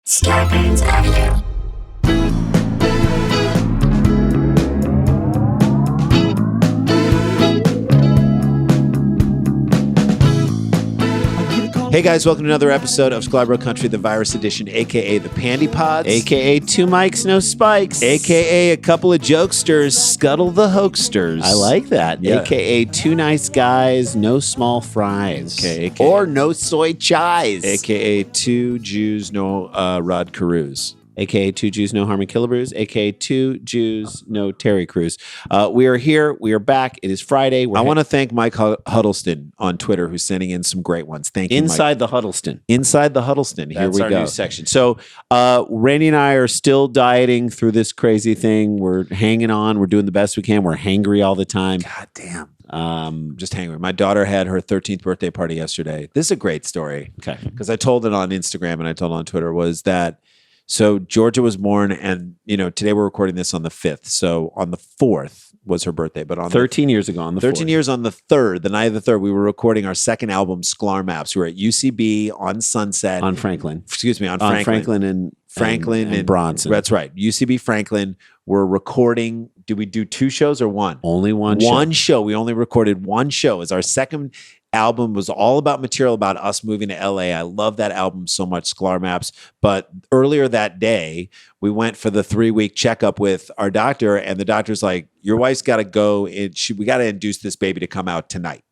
Starburns Audio. Hey guys, welcome to another episode of Sklar Country, the virus edition, aka the Pandy Pods, aka two mics, no spikes, aka a couple of jokesters, scuttle the hoaxsters. I like that. Yeah. Aka two nice guys, no small fries, Okay, or no soy chives, aka two Jews, no Rod Carews. aka two Jews, no Harmon Killebrews, aka two Jews, no Terry Crews. We are here. We are back. It is Friday. I want to thank Mike Huddleston on Twitter, who's sending in some great ones. Thank you, Inside Mike. the Huddleston. Inside the Huddleston. Here That's we our go. new section. So Randy and I are still dieting through this crazy thing. We're hanging on. We're doing the best we can. We're hangry all the time. God damn. Just hangry. My daughter had her 13th birthday party yesterday. This is a great story. Okay. Because I told it on Instagram and I told it on Twitter, was that so Georgia was born, and today we're recording this on the 5th. So on the 4th was her birthday, but on 13 years ago on the 13 4th. years on the 3rd, the night of the 3rd, we were recording our second album, Sklar Maps. We were at UCB on Sunset. on Franklin. Excuse me, on On Franklin. Franklin and Bronson. That's right. UCB Franklin. We're recording. Did we do two shows or one? Only one show. We only recorded one show. As our second album was all about material about us moving to LA. I love that album so much, Sklar Maps. But earlier that day, we went for the 3-week checkup with our doctor, and the doctor's like, "Your wife's got to go. We got to induce this baby to come out tonight.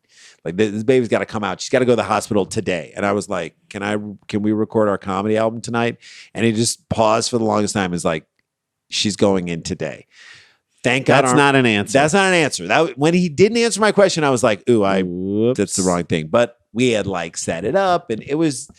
Like this baby's got to come out. She's got to go to the hospital today." And I was like, "Can we record our comedy album tonight?" And he just paused for the longest time. Is like, "She's going in today." Thank God. That's not an answer. That's not an answer. When he didn't answer my question, I was like, "Ooh, Whoops. that's the wrong thing." But we had set it up, and it was.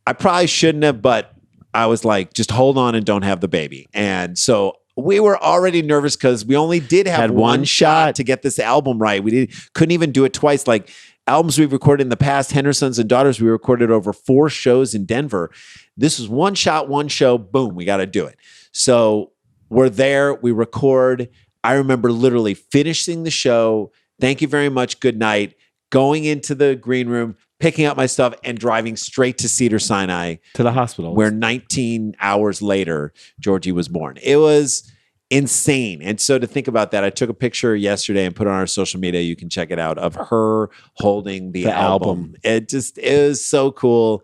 I probably shouldn't have, but I was like, "Just hold on and don't have the baby." And so we were already nervous because we only did have Had one one shot shot. to get this album right. We couldn't even do it twice. Like albums we've recorded in the past, Hendersons and Daughters, we recorded over 4 shows in Denver. This was one shot, one show. Boom, we got to do it. So we're there. We record. I remember literally finishing the show. Thank you very much. Good night. Going into the green room, picking up my stuff, and driving straight to Cedars-Sinai, to the hospital. where 19 hours later, Georgie was born. It was insane. And so to think about that, I took a picture yesterday and put it on our social media. You can check it out, of her holding the album. It was so cool.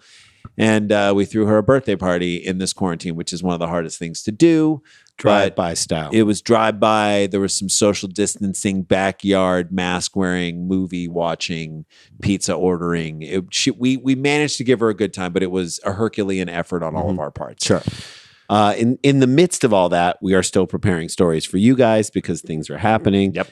And we threw her a birthday party in this quarantine, which is one of the hardest things to do. drive-by style. It was drive-by. There was some social distancing, backyard, mask wearing, movie watching, pizza ordering. We managed to give her a good time, but it was a Herculean effort on all of our parts. Sure. In the midst of all that, we are still preparing stories for you guys because things are happening. Yep.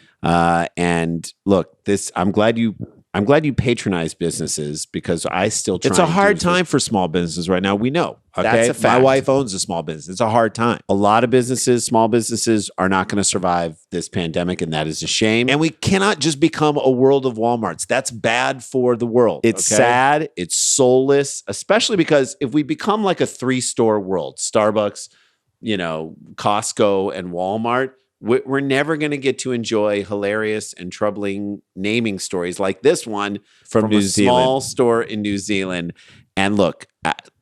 And look, I'm glad you patronize businesses because I still try. It's a and hard do time for small businesses right now. We know. Okay? That's a fact. My wife owns a small business. It's a hard time. a lot of businesses, small businesses, are not going to survive this pandemic, and that is a shame. And we cannot just become a world of Walmarts. That's bad for the world. It's okay? sad. It's soulless, especially because if we become like a 3-store world, Starbucks, Costco, and Walmart, we're never going to get to enjoy hilarious and troubling naming stories like this one from New a Zealand. small store in New Zealand. And look,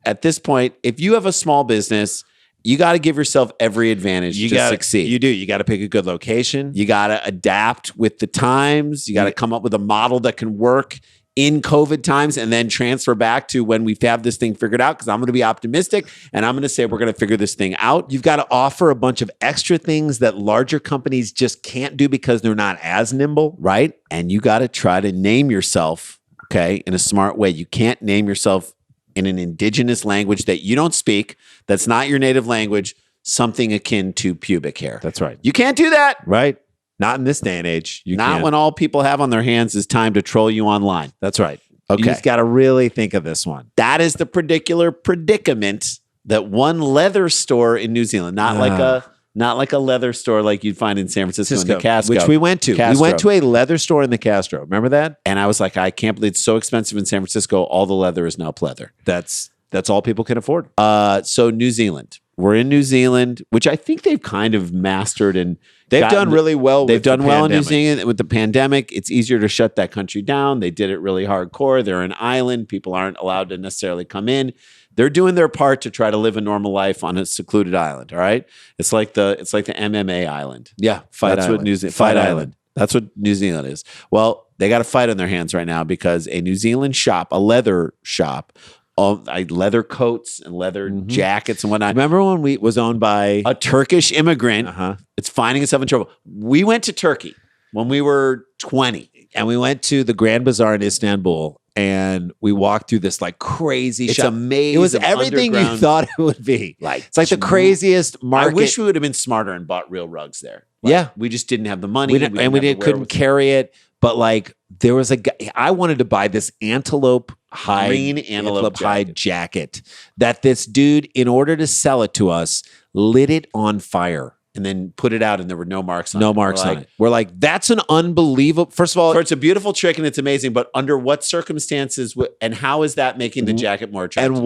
at this point, if you have a small business, you got to give yourself every advantage to succeed. You do. You got to pick a good location. You got to adapt with the times. You got to come up with a model that can work in COVID times and then transfer back to when we have this thing figured out, because I'm going to be optimistic and I'm going to say we're going to figure this thing out. You've got to offer a bunch of extra things that larger companies just can't do because they're not as nimble. Right? And you got to try to name yourself, okay, in a smart way. You can't name yourself in an indigenous language that you don't speak, that's not your native language, something akin to pubic hair. That's right. You can't do that. Right? Not in this day and age. You Not can't. when all people have on their hands is time to troll you online. That's right. Okay. You just got to really think of this one. That is the particular predicament that one leather store in New Zealand, not like a leather store like you'd find in San Francisco in the Castro, which we went to. Castro. We went to a leather store in the Castro. Remember that? And I was like, I can't believe it's so expensive in San Francisco. All the leather is now pleather. That's all people can afford. So New Zealand. We're in New Zealand, which I think they've kind of mastered, and They've done really well. They've with the done well in New pandemic. Zealand with the pandemic. It's easier to shut that country down. They did it really hardcore. They're an island. People aren't allowed to necessarily come in. They're doing their part to try to live a normal life on a secluded island. All right, it's like the MMA island. Yeah, That's what New Zealand. Fight Island. That's what New Zealand is. Well, they got a fight on their hands right now because a New Zealand shop, a leather shop, leather coats and leather jackets and whatnot. Remember when we was owned by A Turkish immigrant. It's finding itself in trouble. We went to Turkey when we were 20. and we went to the Grand Bazaar in Istanbul, and we walked through this like crazy It's shop. a maze. It was of everything you underground- thought it would be. Like It's like the craziest market. I wish we would have been smarter and bought real rugs there. Like, Yeah. we just didn't have the money. we didn't, and we have the didn't, couldn't wherewithal. carry it. But like there was a guy, I wanted to buy this antelope hide, Green antelope hide jacket that this dude, in order to sell it to us, lit it on fire. and then put it out, and there were no marks on it. No marks We're on like, it. We're like, that's an unbelievable. First of all, So it's a beautiful trick and it's amazing, but under what circumstances and how is that making the jacket more attractive?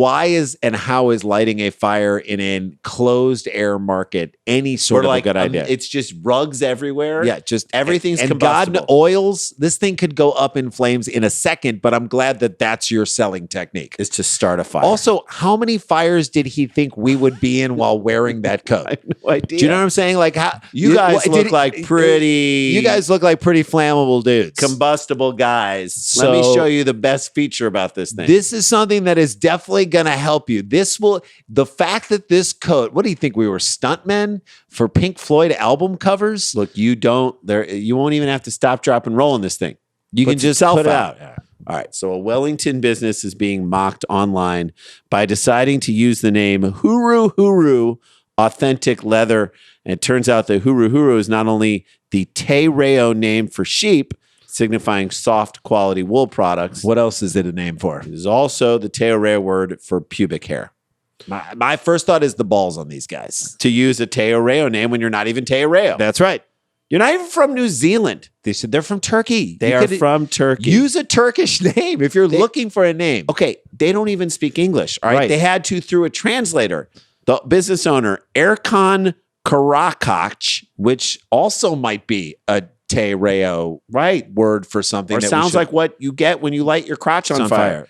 and how is lighting a fire in an closed air market any sort of a good idea? It's just rugs everywhere. Yeah, just everything's and combustible. God oils. This thing could go up in flames in a second, but I'm glad that that's your selling technique. is to start a fire. Also, how many fires did he think we would be in while wearing that coat? I have no idea. Do you know what I'm saying? Like, how You guys what- look did- like pretty. You guys look like pretty flammable dudes. combustible guys. Let me So- show you the best feature about this thing. This is something that is definitely going to help you. The fact that this coat, what do you think? We were stuntmen for Pink Floyd album covers? Look, you won't even have to stop, drop, and roll in this thing. You can Puts just itself put it out. out. All right. So a Wellington business is being mocked online by deciding to use the name Huru Huru Authentic Leather. And it turns out that Huru Huru is not only the Te Reo name for sheep, signifying soft quality wool products. What else is it a name for? It is also the Te Reo word for pubic hair. My first thought is the balls on these guys. To use a Te Reo name when you're not even Te Reo. That's right. You're not even from New Zealand. They said they're from Turkey. They You are could from Turkey. Use a Turkish name if you're looking for a name. Okay, they don't even speak English. All right. Right. They had to through a translator. The business owner, Erkan Karakach, Which also might be a Te Reo word for something. or that we sounds should- like what you get when you light your crotch on fire.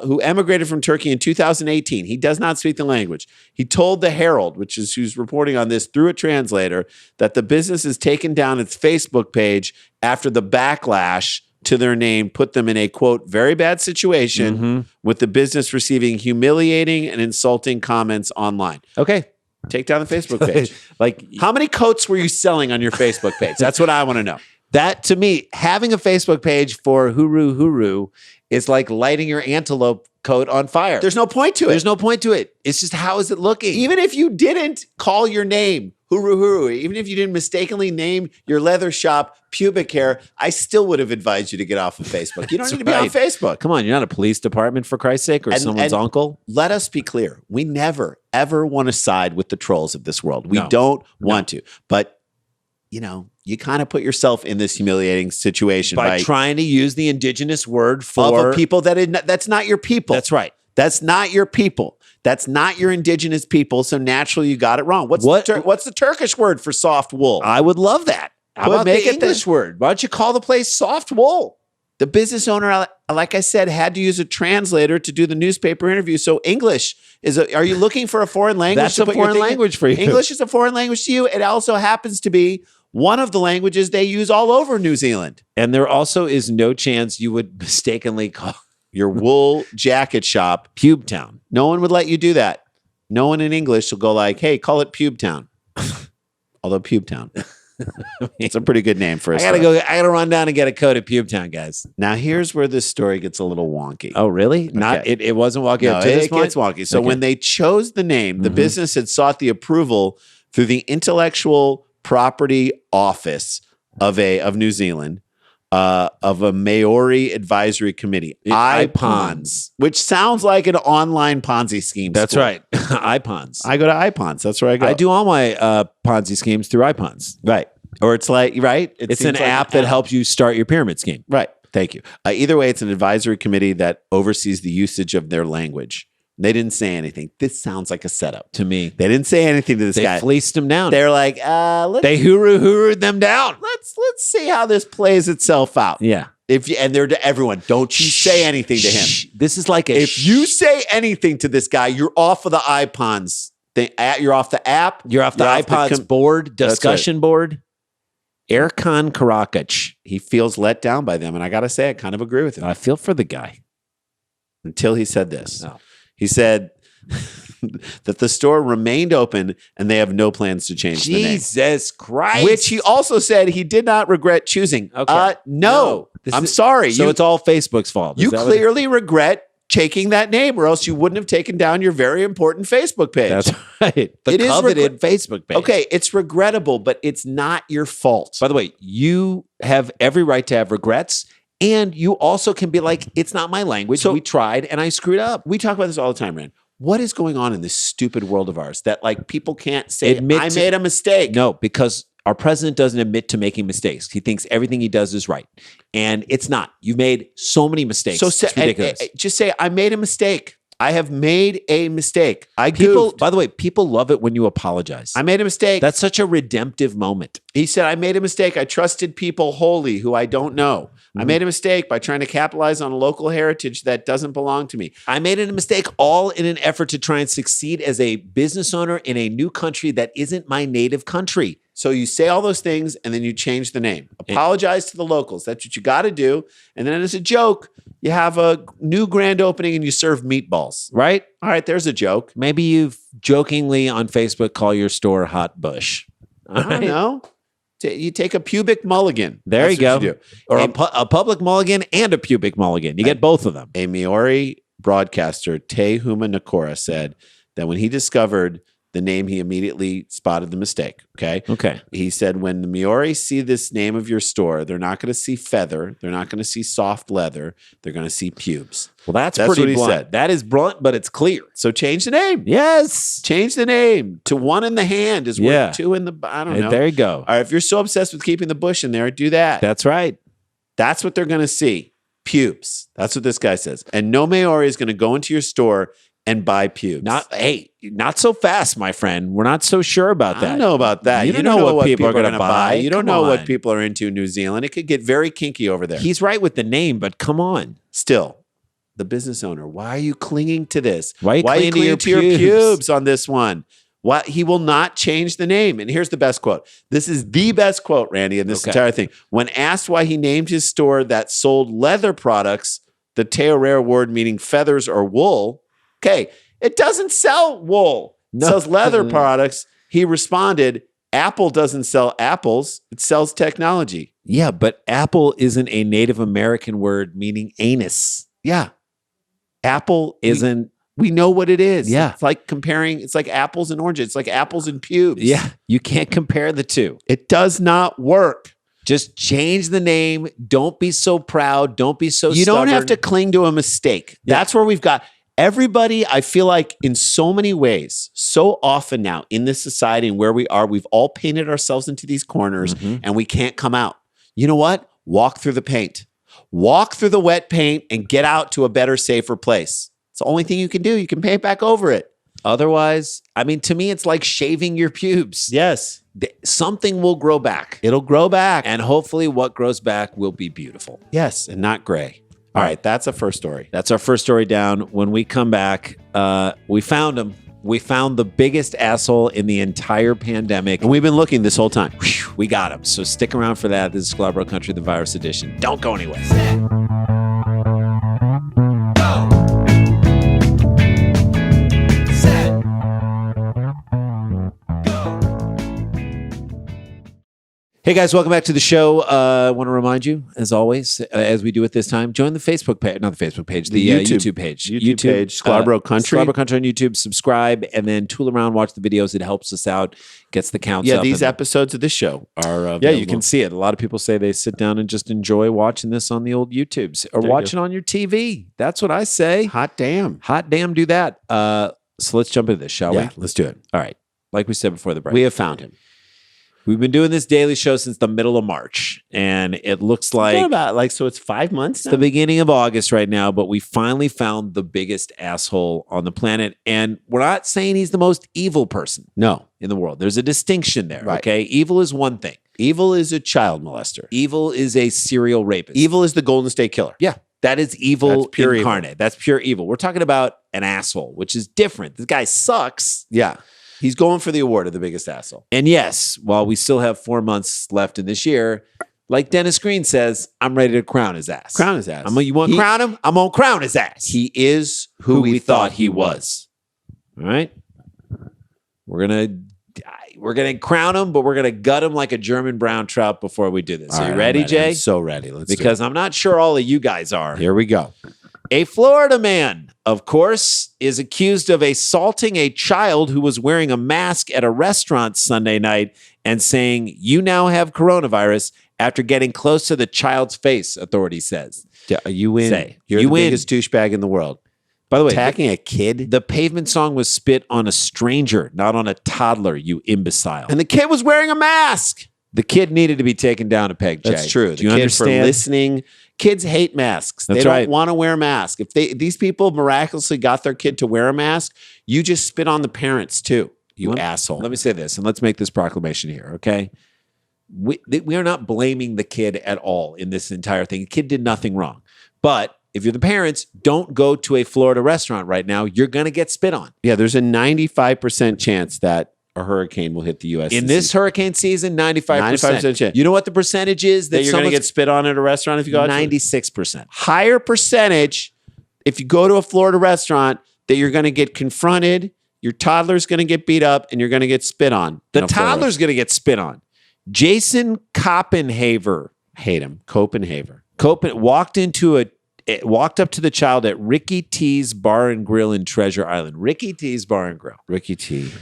Who emigrated from Turkey in 2018. He does not speak the language. He told the Herald, which is who's reporting on this through a translator, that the business has taken down its Facebook page after the backlash to their name put them in a, quote, very bad situation with the business receiving humiliating and insulting comments online. Okay. Take down the Facebook page. Like How many coats were you selling on your Facebook page? That's what I want to know. that, to me, having a Facebook page for Huru Huru is like lighting your antelope coat on fire. There's no point to it. There's no point to it. It's just, how is it looking? Even if you didn't call your name Huru Huru, even if you didn't mistakenly name your leather shop pubic hair, I still would have advised you to get off of Facebook. You don't That's need to be on right. Facebook. Come on, you're not a police department, for Christ's sake, or someone's uncle. Let us be clear. We never, ever want to side with the trolls of this world. We No. don't want to. But, you kind of put yourself in this humiliating situation By trying to use the indigenous word of for a people that's not your people. That's right. That's not your people. That's not your indigenous people. So naturally, you got it wrong. What's the Turkish word for soft wool? I would love that. How But about make the it the- English word? Why don't you call the place soft wool? The business owner, like I said, had to use a translator to do the newspaper interview. So English are you looking for a foreign language? That's to a put your foreign thing in? language for you. English is a foreign language to you. It also happens to be one of the languages they use all over New Zealand. And there also is no chance you would mistakenly call Your wool jacket shop, Pube Town. no one would let you do that. No one in English will go like, hey, call it Pube Town. Although Pube Town. It's a pretty good name for a I gotta store. go. I gotta run down and get a coat at Pube Town, guys. Now, here's where this story gets a little wonky. Oh, really? Not Okay. it wasn't walking No, up to this it point? gets wonky. So Okay. when they chose the name, the business had sought the approval through the Intellectual Property Office of New Zealand, of a Maori Advisory Committee, IPONS, which sounds like an online Ponzi scheme. That's school. right. iPons. I go to IPONS. That's where I go. I do all my Ponzi schemes through iPons. Right. Or it's like, right? It It's an seems like app that helps you start your pyramid scheme. Right. Thank you. Either way, it's an advisory committee that oversees the usage of their language. They didn't say anything. This sounds like a setup. To me, They didn't say anything to this they guy. fleeced them down. They're like, let's They huru-hurued them down. see how this plays itself out. Yeah. And they're to everyone. Don't you say anything to him. This is like If you say anything to this guy, you're off of the iPods. You're off the app. You're off the iPod's board, discussion board. Erkan Karakic. He feels let down by them. And I got to say, I kind of agree with him. I feel for the guy. Until he said this. Oh. He said that the store remained open and they have no plans to change the name. Jesus Christ. Which he also said he did not regret choosing. Okay. No. I'm sorry. So it's all Facebook's fault. You clearly regret taking that name, or else you wouldn't have taken down your very important Facebook page. That's right. The coveted Facebook page. Okay, it's regrettable, but it's not your fault. By the way, you have every right to have regrets. And you also can be like, it's not my language. So we tried and I screwed up. We talk about this all the time, Rand. What is going on in this stupid world of ours that like people can't say, I made a mistake? No, because our president doesn't admit to making mistakes. He thinks everything he does is right. And it's not. You've made so many mistakes. It's ridiculous. Just say, I made a mistake. I have made a mistake. By the way, people love it when you apologize. I made a mistake. That's such a redemptive moment. He said, I made a mistake. I trusted people wholly who I don't know. I made a mistake by trying to capitalize on a local heritage that doesn't belong to me. I made a mistake all in an effort to try and succeed as a business owner in a new country that isn't my native country. So you say all those things and then you change the name. Apologize to the locals. That's what you got to do. And then as a joke, you have a new grand opening and you serve meatballs. Right? All right, there's a joke. Maybe you jokingly on Facebook call your store Hot Bush. I don't know. You take a pubic mulligan. There you go. Or a public mulligan and a pubic mulligan. You get both of them. A Maori broadcaster, Te Huma Nakora, said that when he discovered the name, he immediately spotted the mistake. Okay. He said, when the Maori see this name of your store, they're not going to see feather. They're not going to see soft leather. They're going to see pubes. Well, that's pretty what he blunt. said. That is blunt, but it's clear. So change the name. Yes. Change the name to one in the hand is worth two in the, I don't know. There you go. All right. If you're so obsessed with keeping the bush in there, do that. That's right. That's what they're going to see. Pubes. That's what this guy says. And no Maori is going to go into your store and buy pubes. Not so fast, my friend. We're not so sure about that. I don't know about that. You don't know what people are going to buy. You don't know what people are into in New Zealand. It could get very kinky over there. He's right with the name, but come on. Still, the business owner, why are you clinging to this? Why are you clinging to your pubes on this one? Why he will not change the name. And here's the best quote. This is the best quote, Randy, in this entire thing. When asked why he named his store that sold leather products, the Te Rare word meaning feathers or wool. Okay, it doesn't sell wool. It sells leather products. He responded, Apple doesn't sell apples. It sells technology. Yeah, but apple isn't a Native American word meaning anus. Yeah. Apple isn't. We know what it is. Yeah. It's like it's like apples and oranges. It's like apples and pubes. Yeah. You can't compare the two. It does not work. Just change the name. Don't be so proud. Don't be so You stubborn. don't have to cling to a mistake. Yeah. That's where we've got everybody. I feel like in so many ways, so often now in this society and where we are, we've all painted ourselves into these corners and we can't come out. You know what? Walk through the paint. Walk through the wet paint and get out to a better, safer place. It's the only thing you can do. You can paint back over it. Otherwise, I mean, to me, it's like shaving your pubes. Yes. Something will grow back. It'll grow back. And hopefully what grows back will be beautiful. Yes, and not gray. All right, that's a first story. That's our first story down. When we come back, we found him. We found the biggest asshole in the entire pandemic. And we've been looking this whole time. Whew, we got him. So stick around for that. This is Sklar Country, the virus edition. Don't go anywhere. Hey guys, welcome back to the show. I want to remind you, as always, as we do at this time, join the Facebook page, not the Facebook page, the YouTube page. YouTube page, Sklar Country. Sklar Country on YouTube. Subscribe and then tool around, watch the videos. It helps us out, gets the counts up. Yeah, these episodes of this show are available. Yeah, you can see it. A lot of people say they sit down and just enjoy watching this on the old YouTubes or watching on your TV. That's what I say. Hot damn. Hot damn, do that. So let's jump into this, shall we? Let's do it. All right. Like we said before the break. We have found him. We've been doing this daily show since the middle of March, and it looks like so it's 5 months now? It's the beginning of August right now, but we finally found the biggest asshole on the planet. And we're not saying he's the most evil person in the world. There's a distinction there, right. Okay? Evil is one thing. Evil is a child molester. Evil is a serial rapist. Evil is the Golden State Killer. Yeah, that is evil That's pure incarnate. evil. That's pure evil. We're talking about an asshole, which is different. This guy sucks. Yeah. He's going for the award of the biggest asshole. And yes, while we still have 4 months left in this year, like Dennis Green says, I'm ready to crown his ass. Crown his ass. You want to crown him? I'm going to crown his ass. He is who we thought he was. All right. We're gonna crown him, but we're gonna gut him like a German brown trout before we do this. All Are you right, ready, I'm Jay? I'm so ready. Let's Because I'm not sure all of you guys are. Here we go. A Florida man, of course, is accused of assaulting a child who was wearing a mask at a restaurant Sunday night and saying, "You now have coronavirus," after getting close to the child's face, authority says. You win. Say, You're you the win. biggest douchebag in the world. By the way, Attacking a kid? the Pavement song was spit on a stranger, not on a toddler, you imbecile. And the kid was wearing a mask. The kid needed to be taken down a peg, Jay. That's true. Do you the kid understand? For listening. Kids hate masks. That's they don't right. want to wear a mask. If these people miraculously got their kid to wear a mask, you just spit on the parents too. You asshole. Let me say this, and let's make this proclamation here, okay? We are not blaming the kid at all in this entire thing. The kid did nothing wrong. But if you're the parents, don't go to a Florida restaurant right now. You're going to get spit on. Yeah, there's a 95% chance that a hurricane will hit the U.S. In this hurricane season, 95%. 95% chance. You know what the percentage is that you're going to get spit on at a restaurant if you go out? 96%. Higher percentage if you go to a Florida restaurant that you're going to get confronted, your toddler's going to get beat up, and you're going to get spit on. The toddler's going to get spit on. Jason Koppenhaver. Hate him. Copenhaver. Walked up to the child at Ricky T's Bar and Grill in Treasure Island. Ricky T's Bar and Grill. Ricky T.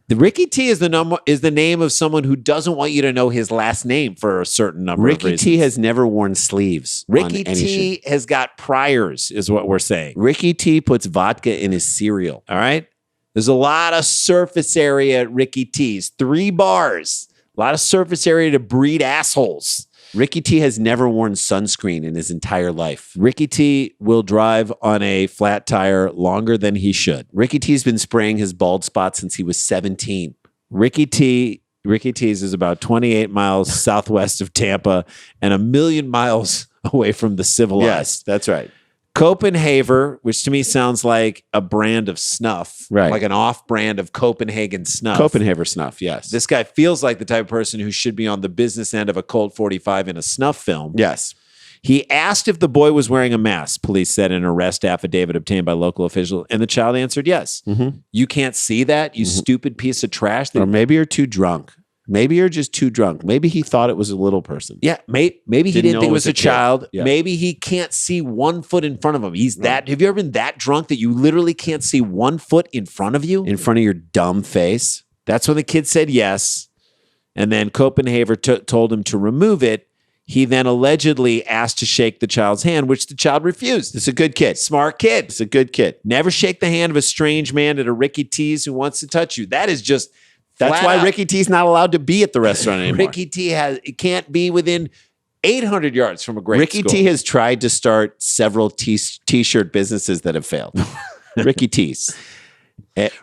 The Ricky T is the name of someone who doesn't want you to know his last name for a certain number of reasons. Ricky T has never worn sleeves. Ricky T has got priors, is what we're saying. Ricky T puts vodka in his cereal. All right? There's a lot of surface area at Ricky T's. 3 bars. A lot of surface area to breed assholes. Ricky T has never worn sunscreen in his entire life. Ricky T will drive on a flat tire longer than he should. Ricky T's been spraying his bald spot since he was 17. Ricky T's is about 28 miles southwest of Tampa and 1,000,000 miles away from the civilized. Yes, that's right. Copenhaver, which to me sounds like a brand of snuff, right? Like an off-brand of Copenhagen snuff. Copenhaver snuff, yes. This guy feels like the type of person who should be on the business end of a Colt 45 in a snuff film. Yes. He asked if the boy was wearing a mask, police said in an arrest affidavit obtained by local officials, and the child answered yes. Mm-hmm. You can't see that, you stupid piece of trash. Or maybe you're too drunk. Maybe you're just too drunk. Maybe he thought it was a little person. Yeah, maybe he didn't think it was a child. Yeah. Maybe he can't see 1 foot in front of him. Have you ever been that drunk that you literally can't see 1 foot in front of you? In front of your dumb face? That's when the kid said yes. And then Copenhaver told him to remove it. He then allegedly asked to shake the child's hand, which the child refused. It's a good kid. Smart kid. It's a good kid. Never shake the hand of a strange man at a Ricky T's who wants to touch you. That is just... That's why Ricky T's not allowed to be at the restaurant anymore. Ricky T can't be within 800 yards from a great Ricky school. T has tried to start several t-shirt businesses that have failed. Ricky T's.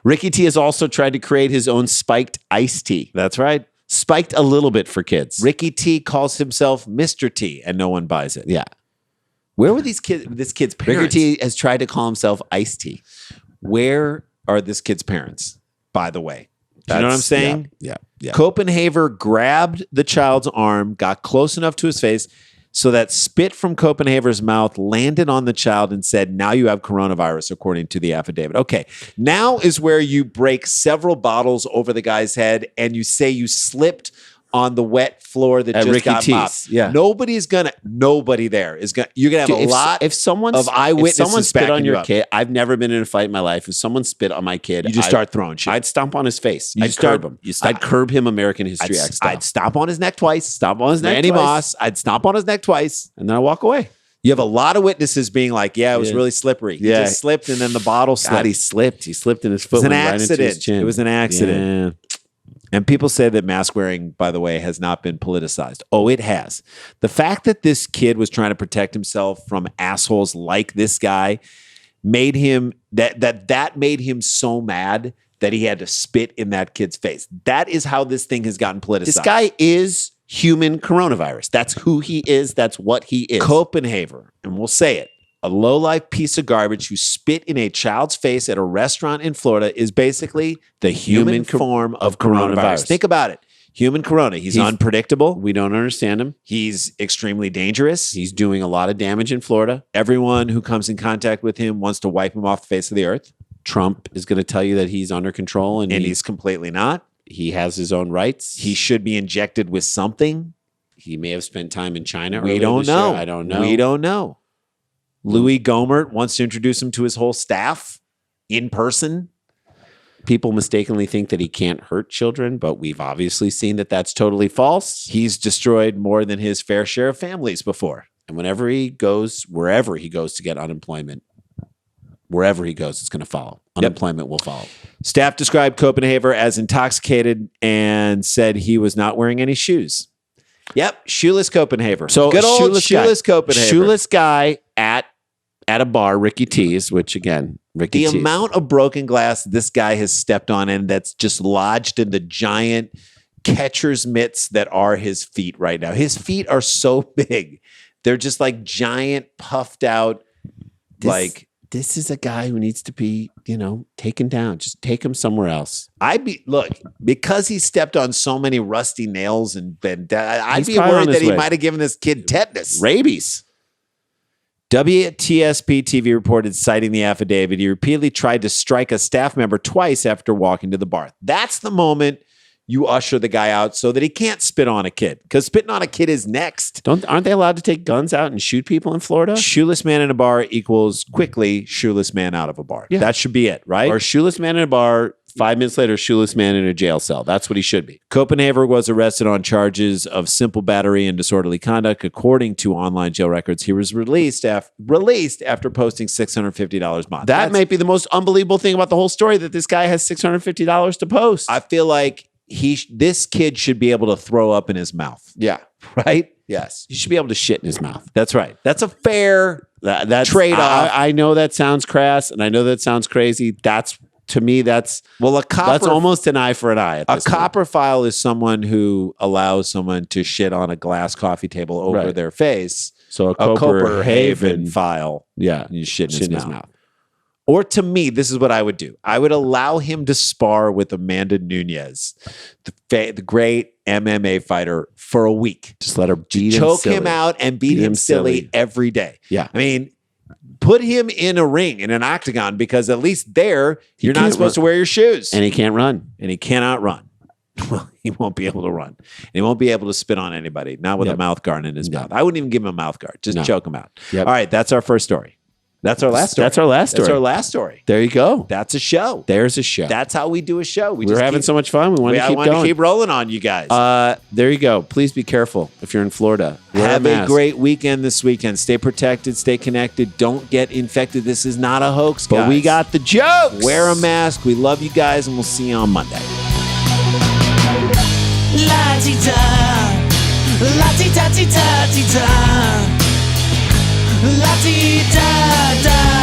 Ricky T has also tried to create his own spiked iced tea. That's right. Spiked a little bit for kids. Ricky T calls himself Mr. T, and no one buys it. Yeah. Where were this kid's parents? Ricky T has tried to call himself iced tea. Where are this kid's parents, by the way? Do you know what I'm saying? Yeah. Copenhaver grabbed the child's arm, got close enough to his face so that spit from Copenhaver's mouth landed on the child and said, "Now you have coronavirus," according to the affidavit. Okay, now is where you break several bottles over the guy's head and you say you slipped on the wet floor that At just Ricky got T's. mopped. Yeah. Nobody there is gonna. You're gonna have a lot if someone of eyewitnesses if someone spit backing on you your up. kid. I've never been in a fight in my life. If someone spit on my kid, You just start throwing shit. I'd stomp on his face. You I'd start- curb him. you stop. I'd curb him American History X style. I'd stomp on his neck twice. Stomp on his neck Randy twice. Moss. I'd stomp on his neck twice. And then I walk away. You have a lot of witnesses being like, "Yeah, it was Yeah. really slippery. He Yeah. just slipped, and then the bottle slipped." God, he slipped. He slipped in his foot. It was an went right into his accident. chin. It was an accident. Yeah. And people say that mask wearing, by the way, has not been politicized. Oh, it has. The fact that this kid was trying to protect himself from assholes like this guy made him that made him so mad that he had to spit in that kid's face. That is how this thing has gotten politicized. This guy is human coronavirus. That's who he is. That's what he is. Copenhagen, and we'll say it, a low-life piece of garbage who spit in a child's face at a restaurant in Florida is basically the human form of coronavirus. Think about it. Human corona. He's unpredictable. We don't understand him. He's extremely dangerous. He's doing a lot of damage in Florida. Everyone who comes in contact with him wants to wipe him off the face of the earth. Trump is going to tell you that he's under control, and he's completely not. He has his own rights. He should be injected with something. He may have spent time in China. We don't know. I don't know. We don't know. Louis Gohmert wants to introduce him to his whole staff in person. People mistakenly think that he can't hurt children, but we've obviously seen that that's totally false. He's destroyed more than his fair share of families before. And whenever he goes, wherever he goes to get unemployment, wherever he goes, it's going to follow. Unemployment will follow. Staff described Copenhagen as intoxicated and said he was not wearing any shoes. Yep, shoeless Copenhagen. So good old shoeless Copenhagen. Shoeless guy at a bar, Ricky T's, which again, Ricky T's. The amount of broken glass this guy has stepped on and that's just lodged in the giant catcher's mitts that are his feet right now. His feet are so big. They're just like giant, puffed out, This is a guy who needs to be, taken down. Just take him somewhere else. Because he stepped on so many rusty nails I'd be probably worried on that his he way. might have given this kid tetanus. Rabies. WTSP TV reported, citing the affidavit, he repeatedly tried to strike a staff member twice after walking to the bar. That's the moment you usher the guy out so that he can't spit on a kid, because spitting on a kid is next. Aren't they allowed to take guns out and shoot people in Florida? Shoeless man in a bar equals quickly shoeless man out of a bar. Yeah. That should be it, right? Or shoeless man in a bar, 5 minutes later, shoeless man in a jail cell. That's what he should be. Copenhagen was arrested on charges of simple battery and disorderly conduct. According to online jail records, he was released after posting $650 bond. That might be the most unbelievable thing about the whole story, that this guy has $650 to post. I feel like this kid should be able to throw up in his mouth. Yeah. Right? Yes. He should be able to shit in his mouth. That's right. That's a fair That's trade-off. I know that sounds crass, and I know that sounds crazy. To me, that's almost an eye for an eye. A coprophile is someone who allows someone to shit on a glass coffee table over their face. So a Copenhagen file. Yeah. You shit in his mouth. Or to me, this is what I would do. I would allow him to spar with Amanda Nunes, the great MMA fighter, for a week. Just let her choke him out and beat him silly every day. Yeah. I mean, put him in a ring, in an octagon, because at least there, you're not supposed to wear your shoes. And he can't run. And he cannot run. Well, he won't be able to run. And he won't be able to spit on anybody, not with a mouth guard in his mouth. I wouldn't even give him a mouth guard. Just choke him out. Yep. All right, that's our first story. That's our last story. That's our last story. That's our last story. There you go. That's a show. There's a show. That's how we do a show. We're having so much fun. We want to keep going. I want to keep rolling on you guys. There you go. Please be careful if you're in Florida. Have a great weekend this weekend. Stay protected. Stay connected. Don't get infected. This is not a hoax, guys. But we got the jokes. Wear a mask. We love you guys, and we'll see you on Monday. La-ti-da, la-ti-da-ti-da-ti-da, la-ti-da-da.